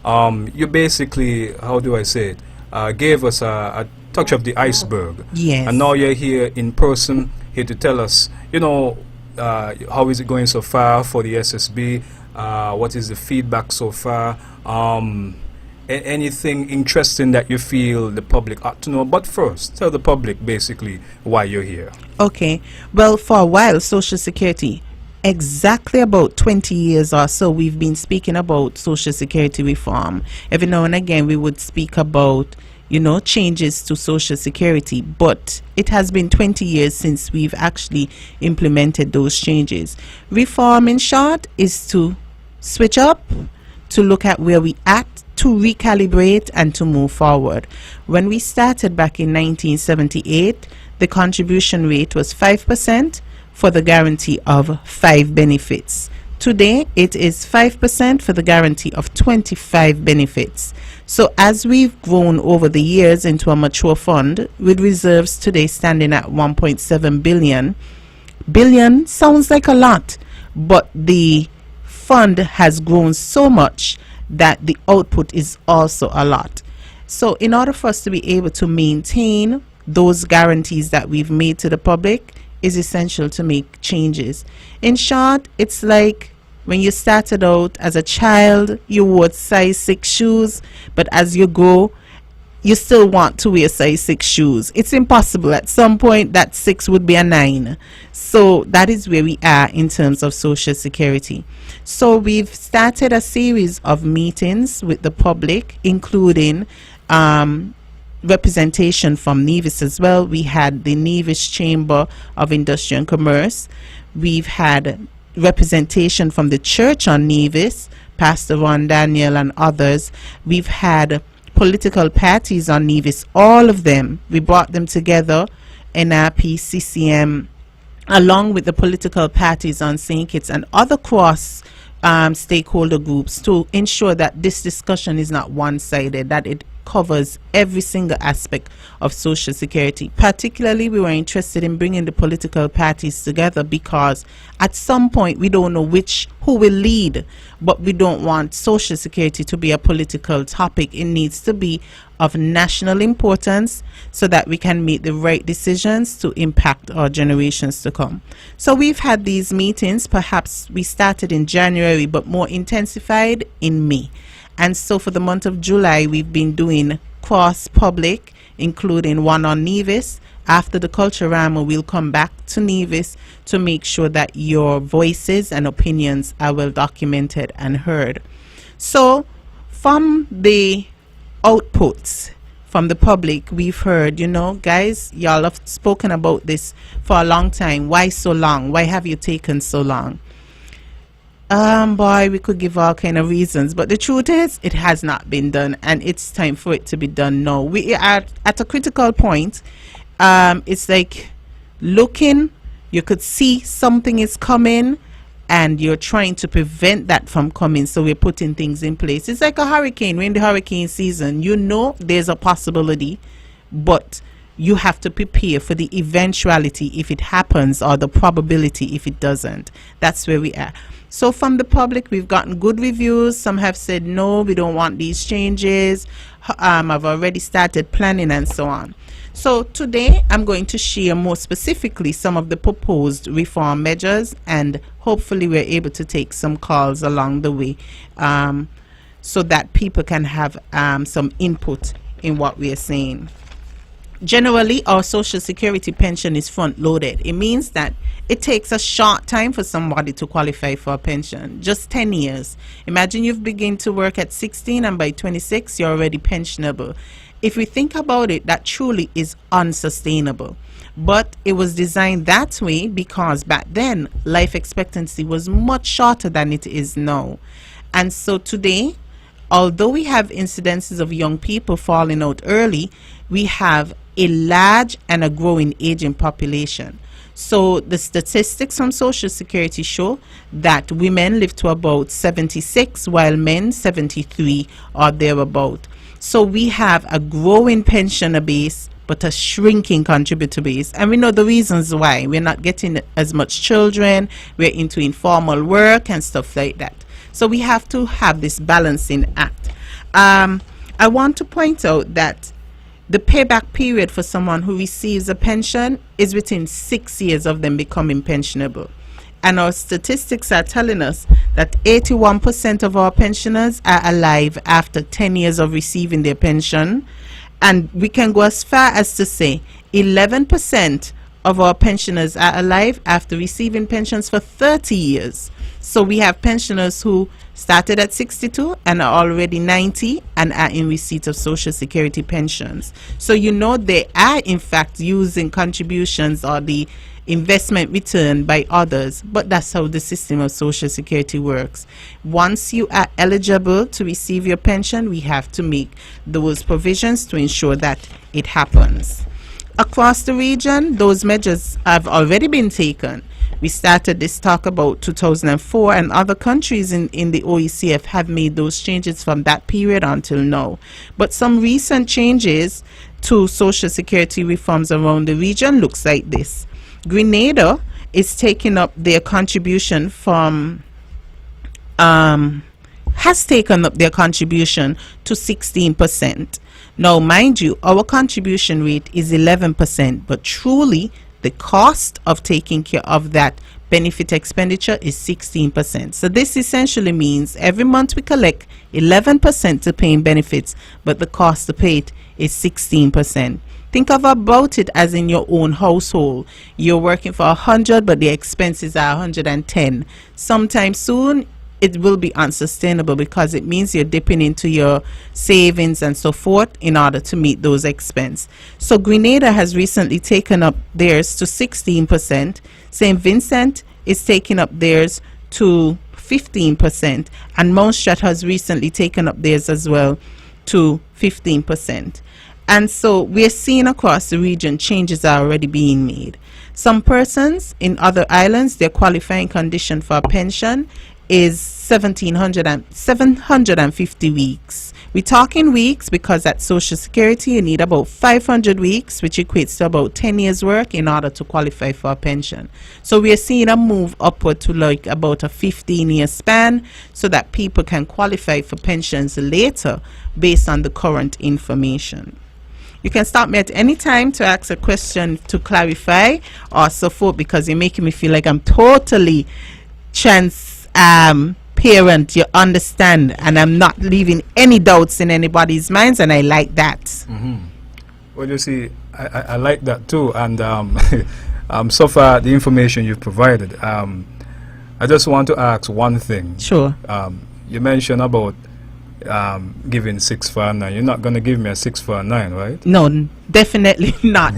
You basically, how do I say it, gave us a touch of the iceberg. Yes. And now you're here in person, here to tell us, how is it going so far for the SSB? What is the feedback so far? Anything interesting that you feel the public ought to know? But first, tell the public basically why you're here. Okay. Well, for a while, Social Security, exactly about 20 years or so, we've been speaking about Social Security reform. Every now and again, we would speak about, changes to Social Security, but it has been 20 years since we've actually implemented those changes. Reform, in short, is to switch up, to look at where we at, to recalibrate, and to move forward. When we started back in 1978, the contribution rate was 5% for the guarantee of 5 benefits. Today, it is 5% for the guarantee of 25 benefits. So as we've grown over the years into a mature fund, with reserves today standing at 1.7 billion. Billion sounds like a lot, but the fund has grown so much that the output is also a lot. So in order for us to be able to maintain those guarantees that we've made to the public, is essential to make changes. In short, it's like when you started out as a child, you wore size 6 shoes, but as you grow, you still want to wear size 6 shoes. It's impossible. At some point, that 6 would be a 9. So that is where we are in terms of Social Security. So we've started a series of meetings with the public, including representation from Nevis as well. We had the Nevis Chamber of Industry and Commerce. We've had representation from the church on Nevis, Pastor Ron Daniel and others. We've had political parties on Nevis, all of them. We brought them together, NRP, CCM, along with the political parties on St. Kitts and other cross stakeholder groups, to ensure that this discussion is not one-sided, that it covers every single aspect of Social Security. Particularly, we were interested in bringing the political parties together because at some point we don't know who will lead, but we don't want Social Security to be a political topic. It needs to be of national importance so that we can make the right decisions to impact our generations to come. So we've had these meetings. Perhaps we started in January, but more intensified in May. And so for the month of July, we've been doing cross-public, including one on Nevis. After the Culturama, we'll come back to Nevis to make sure that your voices and opinions are well documented and heard. So from the outputs from the public, we've heard, guys, y'all have spoken about this for a long time. Why so long? Why have you taken so long? Boy, we could give all kind of reasons, but the truth is it has not been done, and it's time for it to be done now. We are at a critical point. It's like looking, you could see something is coming and you're trying to prevent that from coming, so we're putting things in place. It's like a hurricane. We're in the hurricane season. There's a possibility, but you have to prepare for the eventuality if it happens, or the probability if it doesn't. That's where we are. So from the public, we've gotten good reviews. Some have said, no, we don't want these changes. I've already started planning, and so on. So today, I'm going to share more specifically some of the proposed reform measures, and hopefully we're able to take some calls along the way so that people can have some input in what we are saying. Generally, our Social Security pension is front-loaded. It means that it takes a short time for somebody to qualify for a pension, just 10 years. Imagine you've begun to work at 16 and by 26 you're already pensionable. If we think about it, that truly is unsustainable. But it was designed that way because back then life expectancy was much shorter than it is now. And so today, although we have incidences of young people falling out early, we have a large and a growing aging population. So the statistics from Social Security show that women live to about 76 while men 73 or thereabout. So we have a growing pensioner base but a shrinking contributor base, and we know the reasons why. We're not getting as much children, we're into informal work and stuff like that. So we have to have this balancing act. I want to point out that the payback period for someone who receives a pension is within 6 years of them becoming pensionable. And our statistics are telling us that 81% of our pensioners are alive after 10 years of receiving their pension. And we can go as far as to say 11% of our pensioners are alive after receiving pensions for 30 years. So we have pensioners who started at 62 and are already 90 and are in receipt of Social Security pensions. So you know they are in fact using contributions or the investment return by others, but that's how the system of Social Security works. Once you are eligible to receive your pension, we have to make those provisions to ensure that it happens. Across the region, those measures have already been taken. We started this talk about 2004, and other countries in the OECF have made those changes from that period until now. But some recent changes to Social Security reforms around the region looks like this. Grenada is taking up their contribution from has taken up their contribution to 16%. Now, mind you, our contribution rate is 11%, but truly the cost of taking care of that benefit expenditure is 16%. So this essentially means every month we collect 11% to paying benefits, but the cost to pay it is 16%. Think of about it as in your own household. You're working for 100, but the expenses are 110. Sometime soon, it will be unsustainable because it means you're dipping into your savings and so forth in order to meet those expenses. So Grenada has recently taken up theirs to 16%. St. Vincent is taking up theirs to 15%. And Montserrat has recently taken up theirs as well to 15%. And so we're seeing across the region changes are already being made. Some persons in other islands, their qualifying condition for a pension is 750 weeks. We're talking weeks because at Social Security you need about 500 weeks, which equates to about 10 years work in order to qualify for a pension. So we are seeing a move upward to like about a 15-year span so that people can qualify for pensions later based on the current information. You can stop me at any time to ask a question to clarify or so forth, because you're making me feel like I'm totally parent, you understand, and I'm not leaving any doubts in anybody's minds, and I like that. Well, you see, I like that too, and so far the information you've provided, I just want to ask one thing. Sure. You mentioned about giving 6 for a 9. You're not going to give me a 6 for a 9, right? No, definitely not.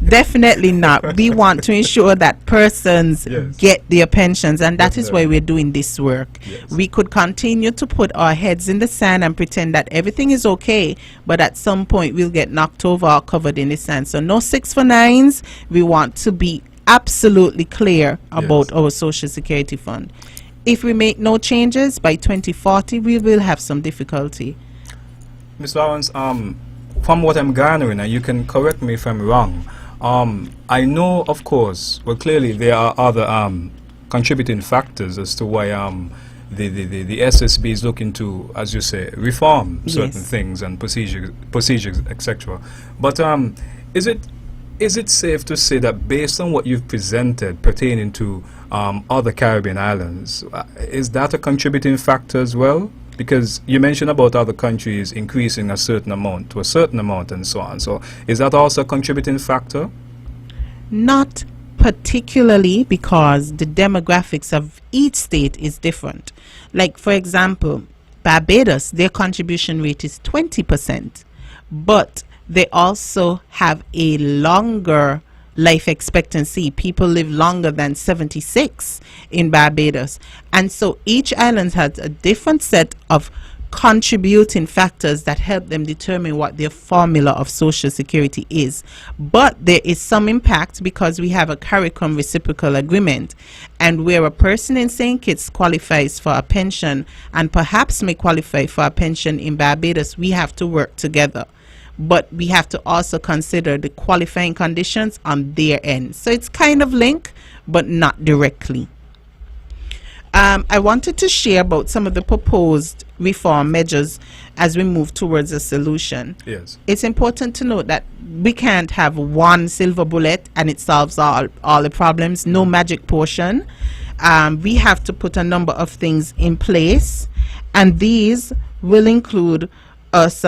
Definitely not. We want to ensure that persons get their pensions, and that is why we're doing this work. We could continue to put our heads in the sand and pretend that everything is okay, but at some point we'll get knocked over or covered in the sand. So no 6 for 9s. We want to be absolutely clear about our Social Security fund. If we make no changes by 2040, we will have some difficulty. Ms. Lawrence, from what I'm garnering, and you can correct me if I'm wrong, I know, of course, well, clearly there are other contributing factors as to why the SSB is looking to, as you say, reform certain things and procedures, etc. But is it safe to say that based on what you've presented pertaining to other Caribbean islands, is that a contributing factor as well? Because you mentioned about other countries increasing a certain amount to a certain amount and so on. So is that also a contributing factor? Not particularly, because the demographics of each state is different. Like, for example, Barbados, their contribution rate is 20%, but they also have a longer life expectancy. People live longer than 76 in Barbados. And so each island has a different set of contributing factors that help them determine what their formula of Social Security is. But there is some impact because we have a CARICOM reciprocal agreement, and where a person in St. Kitts qualifies for a pension and perhaps may qualify for a pension in Barbados, we have to work together. But we have to also consider the qualifying conditions on their end. So it's kind of linked, but not directly. I wanted to share about some of the proposed reform measures as we move towards a solution. Yes. It's important to note that we can't have one silver bullet and it solves all the problems. No magic potion. We have to put a number of things in place, and these will include us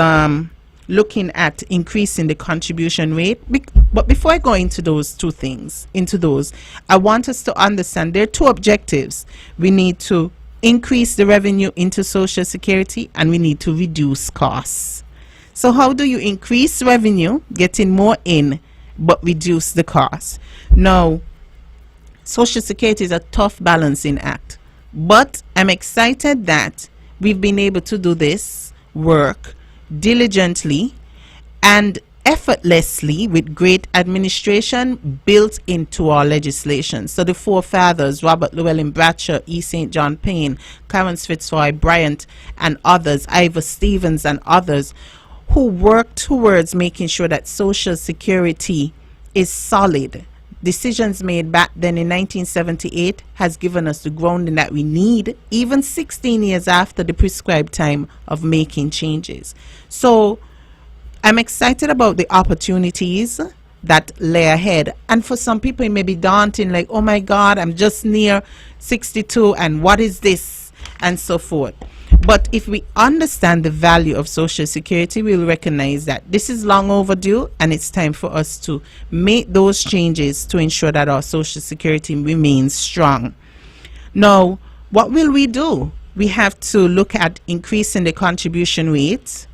looking at increasing the contribution rate. But before I go into those two things, I want us to understand there are two objectives. We need to increase the revenue into Social Security, and we need to reduce costs. So how do you increase revenue, getting more in, but reduce the cost? Now, Social Security is a tough balancing act, but I'm excited that we've been able to do this work diligently and effortlessly with great administration built into our legislation. So the forefathers, Robert Llewellyn Bradshaw, E. St. John Payne, Clarence Fitzroy Bryant, and others, Ivor Stevens and others, who worked towards making sure that Social Security is solid. Decisions made back then in 1978 has given us the grounding that we need, even 16 years after the prescribed time of making changes. So I'm excited about the opportunities that lay ahead. And for some people it may be daunting, like, oh my God, I'm just near 62 and what is this, and so forth. But if we understand the value of Social Security, we'll recognize that this is long overdue, and it's time for us to make those changes to ensure that our Social Security remains strong. Now, what will we do? We have to look at increasing the contribution rate.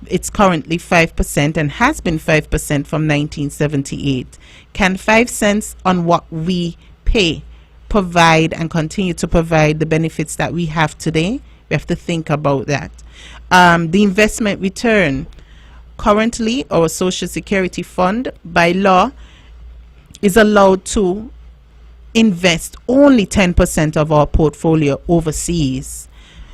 It's currently 5% and has been 5% from 1978. Can 5 cents on what we pay provide and continue to provide the benefits that we have today? We have to think about that. The investment return. Currently, our Social Security fund, by law, is allowed to invest only 10% of our portfolio overseas.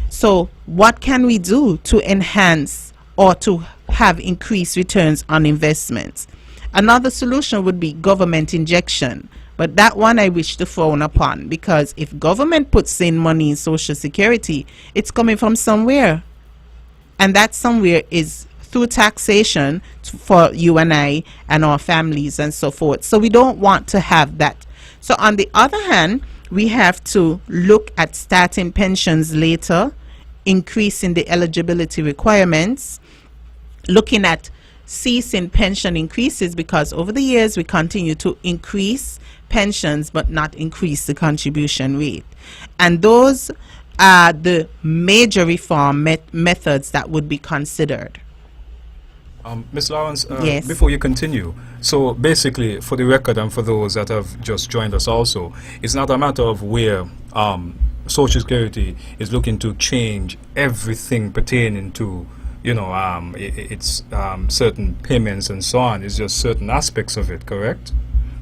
So what can we do to enhance or to have increased returns on investments? Another solution would be government injection. But that one I wish to frown upon, because if government puts in money in Social Security, it's coming from somewhere. And that somewhere is through taxation for you and I and our families and so forth. So we don't want to have that. So on the other hand, we have to look at starting pensions later, increasing the eligibility requirements, looking at ceasing pension increases, because over the years we continue to increase pensions but not increase the contribution rate. And those are the major reform methods that would be considered. Ms. Lawrence, Yes. before you continue, so basically, for the record and for those that have just joined us also, it's not a matter of where Social Security is looking to change everything pertaining to, it's certain payments and so on. It's just certain aspects of it, correct?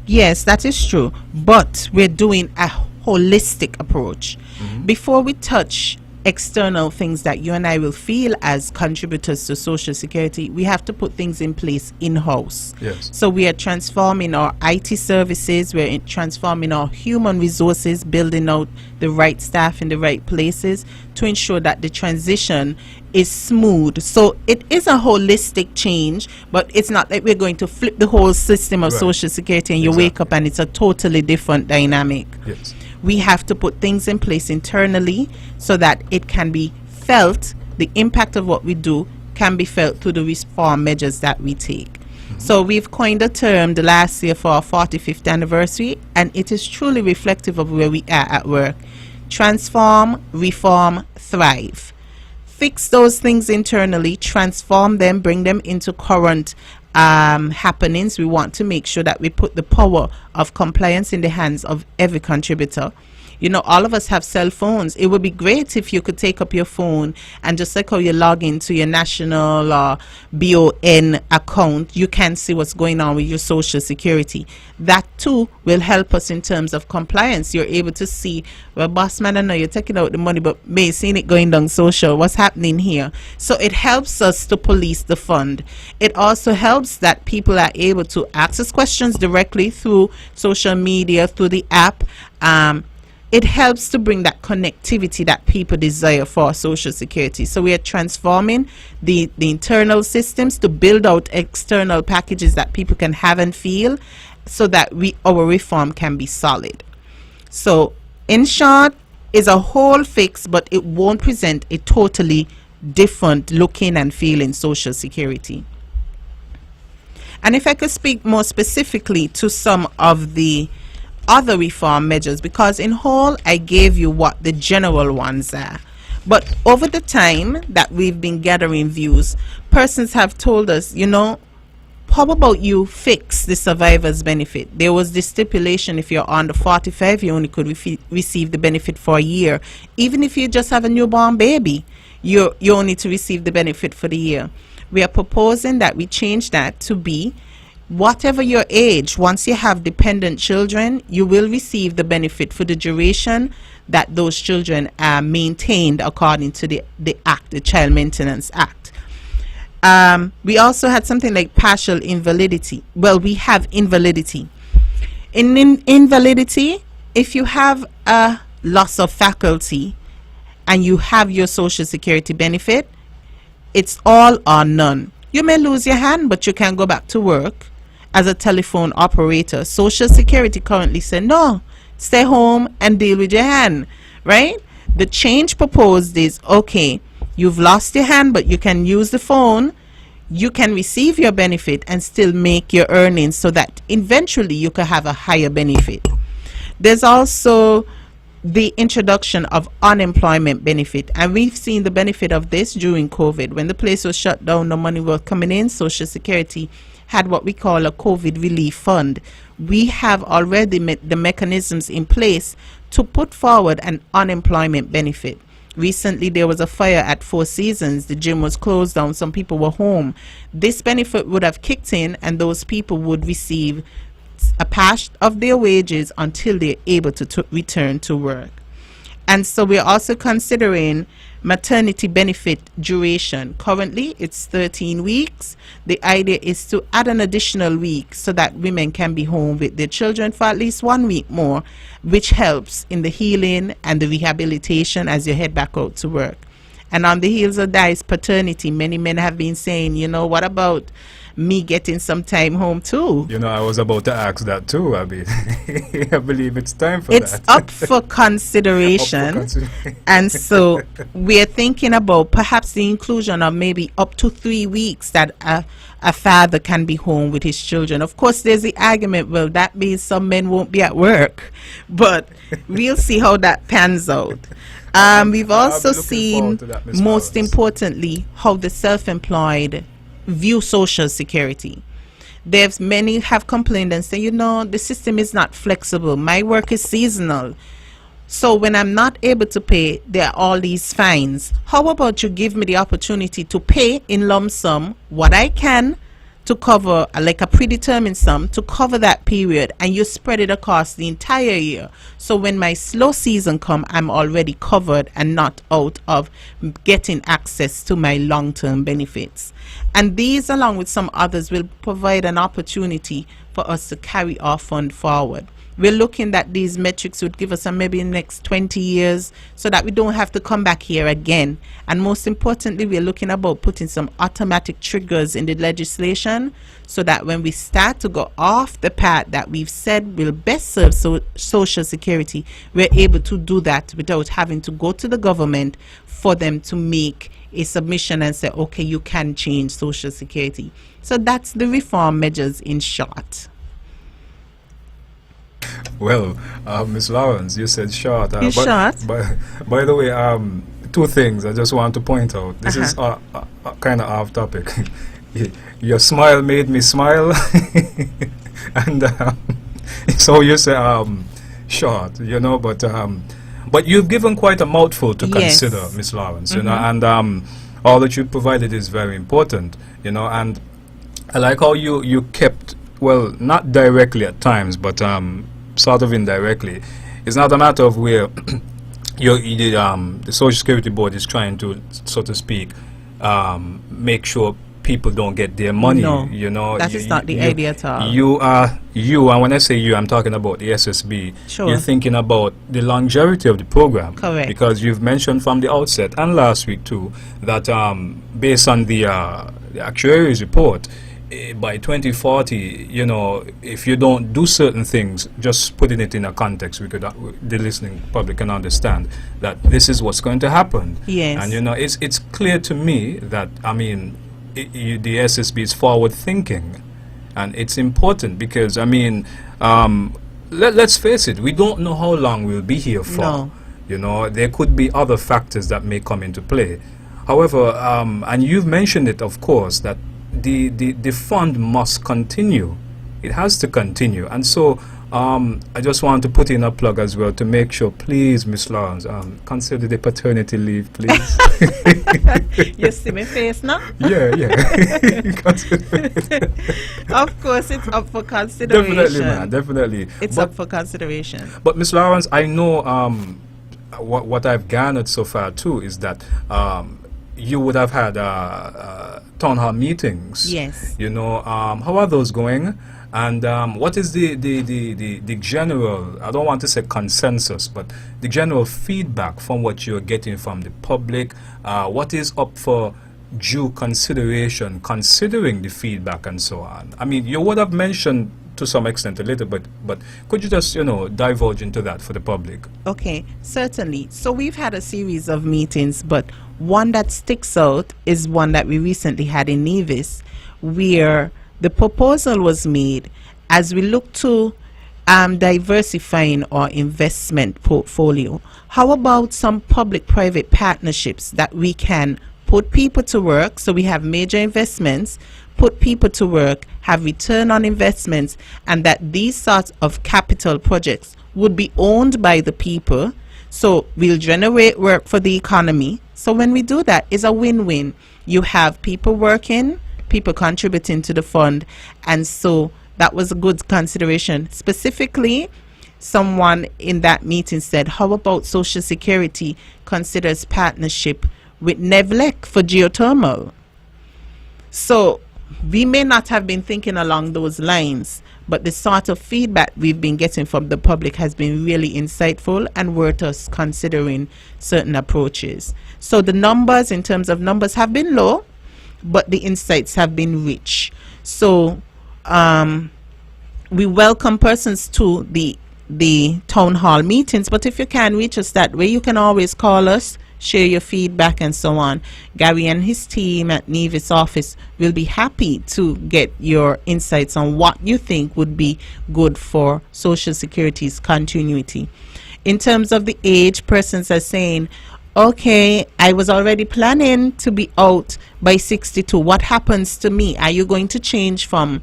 Yes, that is true. But we're doing a holistic approach. Before we touch external things that you and I will feel as contributors to Social Security, we have to put things in place in-house. Yes. So we are transforming our IT services, we're transforming our human resources, building out the right staff in the right places to ensure that the transition is smooth. So it is a holistic change, but it's not like we're going to flip the whole system of Right. Social Security and you wake up and it's a totally different dynamic. Yes. We have to put things in place internally so that it can be felt, the impact of what we do can be felt through the reform measures that we take. So we've coined a term the last year for our 45th anniversary, and it is truly reflective of where we are at work. Transform, reform, thrive. Fix those things internally, transform them, bring them into current happenings. We want to make sure that we put the power of compliance in the hands of every contributor. You know, all of us have cell phones. It would be great if you could take up your phone and just like how you log into your national or BON account, you can see what's going on with your Social Security. That too will help us in terms of compliance. You're able to see, well, boss man, I know you're taking out the money, but may seeing it going down social. What's happening here? So it helps us to police the fund. It also helps that people are able to access questions directly through social media, through the app. it helps to bring that connectivity that people desire for Social Security. So we are transforming the internal systems to build out external packages that people can have and feel, so that our reform can be solid. So in short, is a whole fix, but it won't present a totally different looking and feeling Social Security. And if I could speak more specifically to some of the other reform measures, because in whole I gave you what the general ones are, but over the time that we've been gathering views, persons have told us, you know, how about you fix the survivor's benefit? There was this stipulation, if you're under 45, you only could receive the benefit for a year. Even if you just have a newborn baby, you only to receive the benefit for the year. We are proposing that we change that to be, whatever your age, once you have dependent children, you will receive the benefit for the duration that those children are maintained according to the Act, the Child Maintenance Act. We also had something like partial invalidity. Well, we have invalidity. In invalidity, if you have a loss of faculty and you have your Social Security benefit, it's all or none. You may lose your hand, but you can go back to work as a telephone operator. Social Security currently said, no, stay home and deal with your hand, right? The change proposed is, okay, you've lost your hand, but you can use the phone. You can receive your benefit and still make your earnings, so that eventually you can have a higher benefit. There's also the introduction of unemployment benefit, and we've seen the benefit of this during COVID. When the place was shut down, no money was coming in. Social Security had what we call a COVID relief fund. We have already the mechanisms in place to put forward an unemployment benefit. Recently, there was a fire at Four Seasons. The gym was closed down. Some people were home. This benefit would have kicked in, and those people would receive a part of their wages until they're able to return to work. And so we're also considering maternity benefit duration. Currently, it's 13 weeks. The idea is to add an additional week so that women can be home with their children for at least 1 week more, which helps in the healing and the rehabilitation as you head back out to work. And on the heels of that is paternity. Many men have been saying, you know, what about me getting some time home too? You know, I was about to ask that too, Abby. I believe it's time for it's that. It's up for consideration. And so we're thinking about perhaps the inclusion of maybe up to 3 weeks that a father can be home with his children. Of course, there's the argument, well, that means some men won't be at work. But we'll see how that pans out. We've also seen, most importantly, how the self-employed view Social Security. There's many have complained and say, you know, the system is not flexible. My work is seasonal. So when I'm not able to pay, there are all these fines. How about you give me the opportunity to pay in lump sum what I can to cover, like a predetermined sum, to cover that period, and you spread it across the entire year. So when my slow season come, I'm already covered and not out of getting access to my long-term benefits. And these, along with some others, will provide an opportunity for us to carry our fund forward. We're looking that these metrics would give us maybe in the next 20 years, so that we don't have to come back here again. And most importantly, we're looking about putting some automatic triggers in the legislation, so that when we start to go off the path that we've said will best serve Social Security, we're able to do that without having to go to the government for them to make a submission and say, okay, you can change Social Security. So that's the reform measures in short. Well, Ms. Lawrence, you said short. Short. By the way, two things I just want to point out. This is kind of off topic. Your smile made me smile, and so you say short, you know. But you've given quite a mouthful to consider, Ms. Lawrence. You know, and all that you provided is very important. You know, and I like how you kept, well, not directly at times, but sort of indirectly. It's not a matter of where the Social Security Board is trying to, so to speak, make sure people don't get their money. No, You know, that is not the idea at all. And when I say you, I'm talking about the SSB. Sure. You're thinking about the longevity of the program. Correct. Because you've mentioned from the outset and last week too that based on the actuary's report, by 2040, you know, if you don't do certain things, just putting it in a context, we could, the listening public can understand that this is what's going to happen. Yes. And you know, it's clear to me that, I mean, the SSB is forward thinking, and it's important because, I mean, let's face it, we don't know how long we'll be here for. No. You know, there could be other factors that may come into play. However, and you've mentioned it, of course, that the fund must continue. It has to continue. And so I just want to put in a plug as well to make sure, please, Miss Lawrence, consider the paternity leave, please. You see my face now? Yeah. Of course, it's up for consideration. Definitely, man, definitely. It's up for consideration. But Miss Lawrence, I know what I've garnered so far too is that you would have had town hall meetings. Yes. You know, how are those going? And what is the general, I don't want to say consensus, but the general feedback from what you're getting from the public? What is up for due consideration, considering the feedback and so on? I mean, you would have mentioned to some extent a little bit, but could you just, you know, divulge into that for the public? Okay, certainly. So we've had a series of meetings, but one that sticks out is one that we recently had in Nevis, where the proposal was made as we look to diversifying our investment portfolio. How about some public-private partnerships that we can put people to work, so we have major investments, put people to work, have return on investments, and that these sorts of capital projects would be owned by the people, so we'll generate work for the economy. So when we do that, it's a win-win. You have people working, people contributing to the fund, and so that was a good consideration. Specifically, someone in that meeting said, how about Social Security considers partnership with Nevlec for geothermal? So we may not have been thinking along those lines, but the sort of feedback we've been getting from the public has been really insightful and worth us considering certain approaches. So the numbers, in terms of numbers, have been low, but the insights have been rich. So we welcome persons to the town hall meetings, but if you can reach us that way, you can always call us, share your feedback and so on. Gary and his team at Nevis office will be happy to get your insights on what you think would be good for Social Security's continuity. In terms of the age, persons are saying, okay, I was already planning to be out by 62. What happens to me? Are you going to change from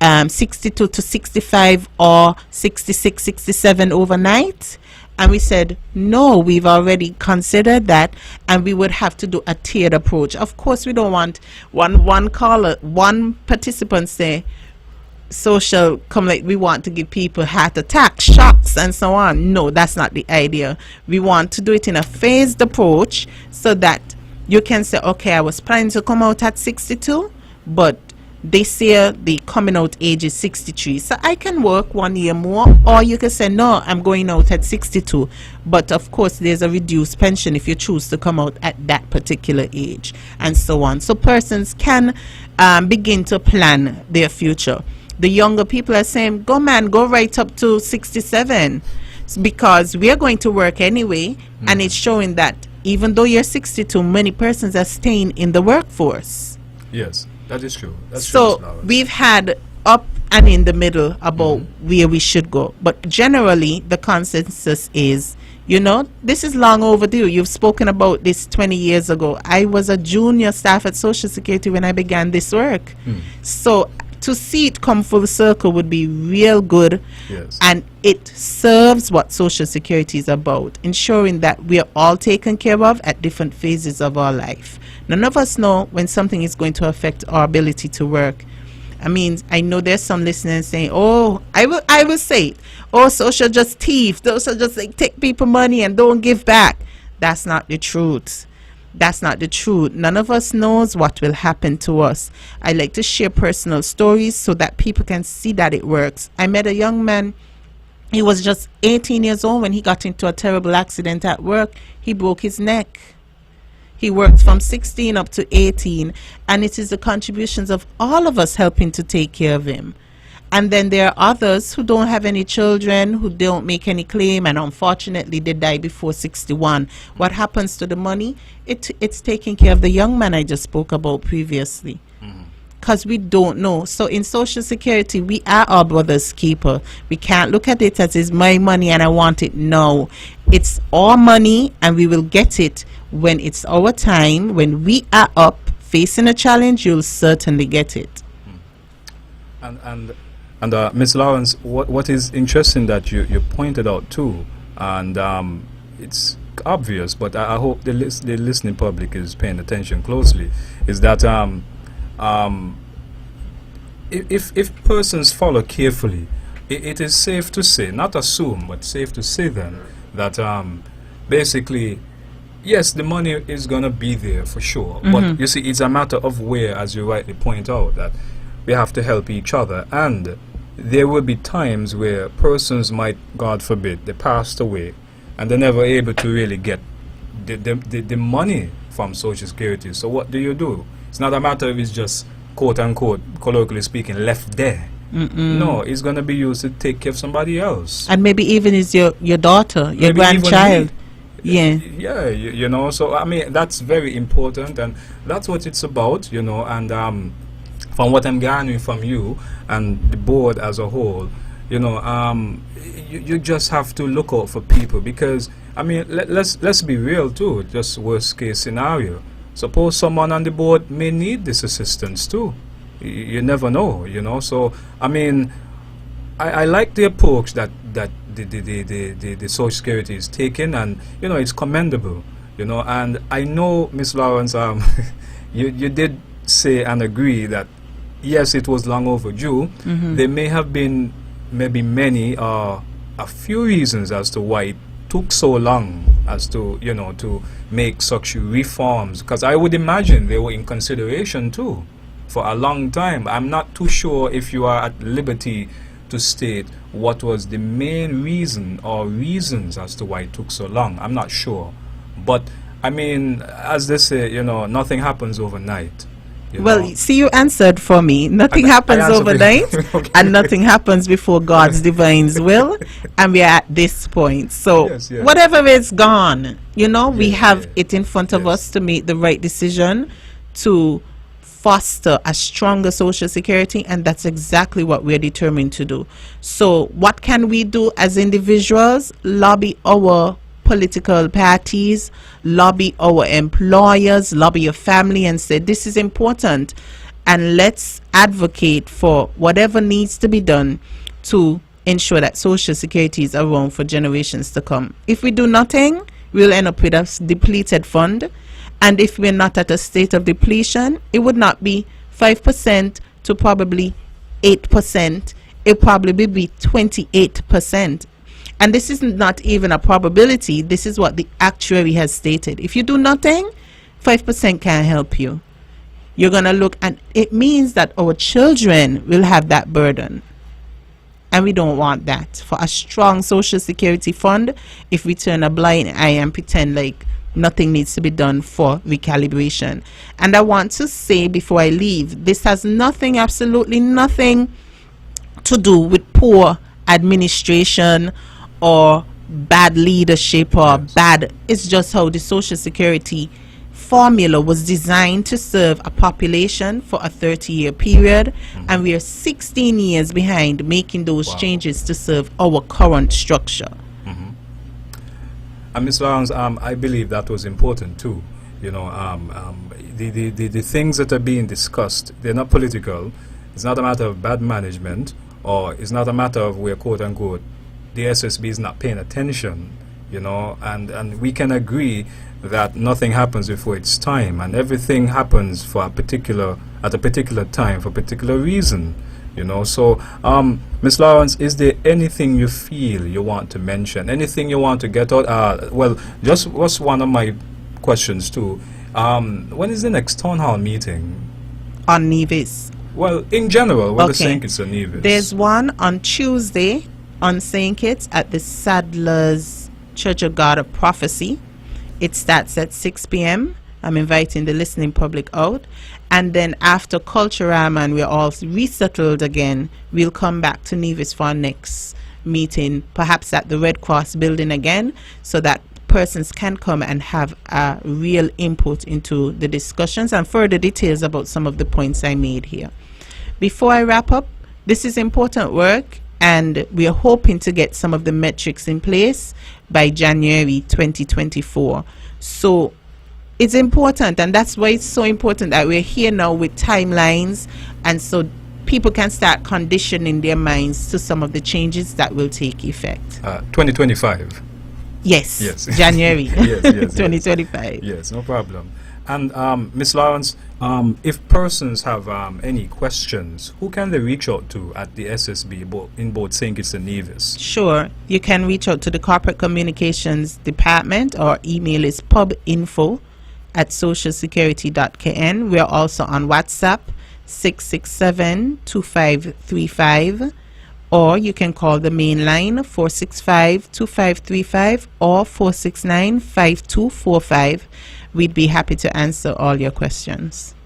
62 to 65 or 66, 67 overnight? And we said, no, we've already considered that, and we would have to do a tiered approach. Of course, we don't want one participant say, social, come like we want to give people heart attacks, shocks, and so on. No, that's not the idea. We want to do it in a phased approach so that you can say, okay, I was planning to come out at 62, but this year the coming out age is 63, so I can work 1 year more. Or you can say, no, I'm going out at 62, but of course there's a reduced pension if you choose to come out at that particular age, and so on. So persons can begin to plan their future. The younger people are saying, go man, go right up to 67, because we are going to work anyway. And it's showing that even though you're 62, many persons are staying in the workforce. Yes, that is true. That's so true, we've had up and in the middle about where we should go, but generally the consensus is, you know, this is long overdue. You've spoken about this 20 years ago. I was a junior staff at Social Security when I began this work. So to see it come full circle would be real good. Yes. And it serves what Social Security is about, ensuring that we are all taken care of at different phases of our life. None of us know when something is going to affect our ability to work. I mean, I know there's some listeners saying, oh, I will say it, oh, social just thief, social just like take people money and don't give back. That's not the truth. That's not the truth. None of us knows what will happen to us. I like to share personal stories so that people can see that it works. I met a young man. He was just 18 years old when he got into a terrible accident at work. He broke his neck. He worked from 16 up to 18, and it is the contributions of all of us helping to take care of him. And then there are others who don't have any children, who don't make any claim, and unfortunately they die before 61. What happens to the money? It's taking care of the young man I just spoke about previously. Because we don't know. So in Social Security, we are our brother's keeper. We can't look at it as it's my money and I want it. No, it's our money, and we will get it when it's our time. When we are up facing a challenge, you'll certainly get it. And Ms. Lawrence, what is interesting that you pointed out too, and it's obvious, but I hope the listening public is paying attention closely, is that if persons follow carefully, it is safe to say, not assume, but safe to say then, that basically, yes, the money is going to be there for sure, but you see, it's a matter of where, as you rightly point out, that we have to help each other, and there will be times where persons might, God forbid, they passed away, and they're never able to really get the money from Social Security. So what do? It's not a matter of it's just, quote unquote, colloquially speaking, left there. No, it's going to be used to take care of somebody else. And maybe even it's your daughter, your Maybe grandchild. Yeah, you know, so I mean, that's very important, and that's what it's about, you know, and from what I'm garnering from you and the board as a whole, you know, you just have to look out for people, because I mean, let's be real too. Just worst case scenario, suppose someone on the board may need this assistance too. You never know, you know. So I mean, I like the approach that the Social Security is taking, and you know, it's commendable, you know. And I know, Miss Lawrence, you did say and agree that yes, it was long overdue. There may have been maybe many a few reasons as to why it took so long as to, you know, to make such reforms, because I would imagine they were in consideration too for a long time. I'm not too sure if you are at liberty to state what was the main reason or reasons as to why it took so long. I'm not sure, but I mean, as they say, you know, nothing happens overnight. Well, see, you answered for me. Nothing happens overnight, okay. And nothing happens before God's divine will, and we are at this point. So yes. Whatever is gone, you know, we have it in front of us to make the right decision to foster a stronger Social Security, and that's exactly what we're determined to do. So what can we do as individuals? Lobby our political parties, lobby our employers, lobby your family, and say this is important, and let's advocate for whatever needs to be done to ensure that Social Security is around for generations to come. If we do nothing, we'll end up with a depleted fund, and if we're not at a state of depletion, it would not be 5% to probably 8%. It probably be 28%. And this is not even a probability. This is what the actuary has stated. If you do nothing, 5% can't help you. You're going to look, and it means that our children will have that burden. And we don't want that. For a strong Social Security fund, if we turn a blind eye and pretend like nothing needs to be done for recalibration. And I want to say before I leave, this has nothing, absolutely nothing to do with poor administration or bad leadership or bad. It's just how the Social Security formula was designed to serve a population for a 30-year period, and we are 16 years behind making those changes to serve our current structure. And Ms. Lawrence, I believe that was important too. You know, the things that are being discussed, they're not political. It's not a matter of bad management, or it's not a matter of where, quote unquote, the SSB is not paying attention, you know, and we can agree that nothing happens before its time, and everything happens for at a particular time for a particular reason, you know. So Ms. Lawrence, is there anything you feel you want to mention, anything you want to get out? Well, just was one of my questions too. When is the next town hall meeting? On Nevis. Well, in general, we're Okay. saying it's a Nevis. There's one on Tuesday on St. Kitts at the Sadler's Church of God of Prophecy. It starts at 6 p.m. I'm inviting the listening public out. And then after Culturam and we're all resettled again, we'll come back to Nevis for our next meeting, perhaps at the Red Cross building again, so that persons can come and have a real input into the discussions and further details about some of the points I made here. Before I wrap up, this is important work, and we are hoping to get some of the metrics in place by January 2024. So it's important, and that's why it's so important that we're here now with timelines, and so people can start conditioning their minds to some of the changes that will take effect. 2025. Yes, Yes. January Yes, 2025. Yes, no problem. And Ms. Lawrence, if persons have any questions, who can they reach out to at the SSB in both St. Kitts and Nevis? Sure. You can reach out to the Corporate Communications Department. Our email is pubinfo@socialsecurity.kn. We are also on WhatsApp, 667-2535. Or you can call the main line, 465-2535 or 469-5245. We'd be happy to answer all your questions.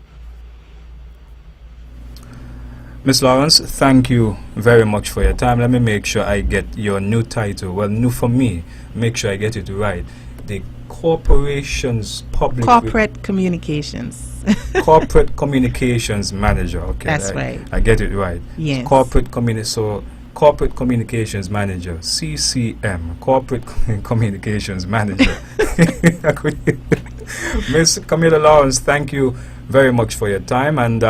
Ms. Lawrence, thank you very much for your time. Let me make sure I get your new title. Well, new for me. Make sure I get it right. The Corporation's Corporate Communications. Corporate Communications Manager. Okay, That's right. I get it right. Yes. Corporate Communications Manager, CCM, Corporate Communications Manager. Miss Kamilah Lawrence, thank you very much for your time, and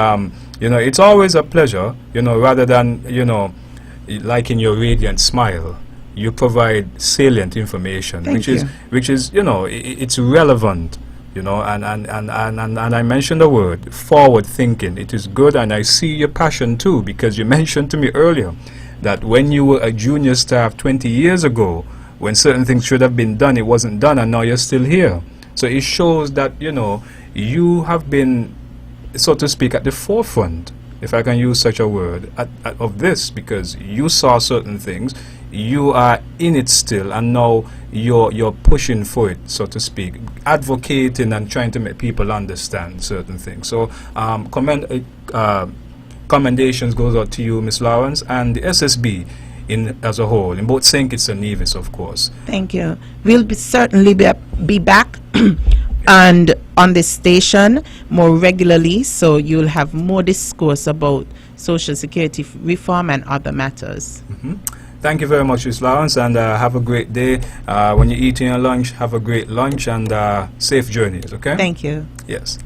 it's always a pleasure, rather than liking your radiant smile, you provide salient information, which is it's relevant, and I mentioned the word forward thinking. It is good, and I see your passion too, because you mentioned to me earlier that when you were a junior staff 20 years ago, when certain things should have been done, it wasn't done, and now you're still here. So it shows that you have been, so to speak, at the forefront, if I can use such a word, of this, because you saw certain things, you are in it still, and now you're pushing for it, so to speak, advocating and trying to make people understand certain things. So commendations goes out to you, Ms. Lawrence, and the SSB as a whole, in both St. Kitts and Nevis, of course. Thank you. We'll certainly be back and on this station more regularly, so you'll have more discourse about Social Security reform and other matters. Thank you very much, Ms. Lawrence, and have a great day. When you're eating your lunch, have a great lunch and safe journeys, okay? Thank you. Yes.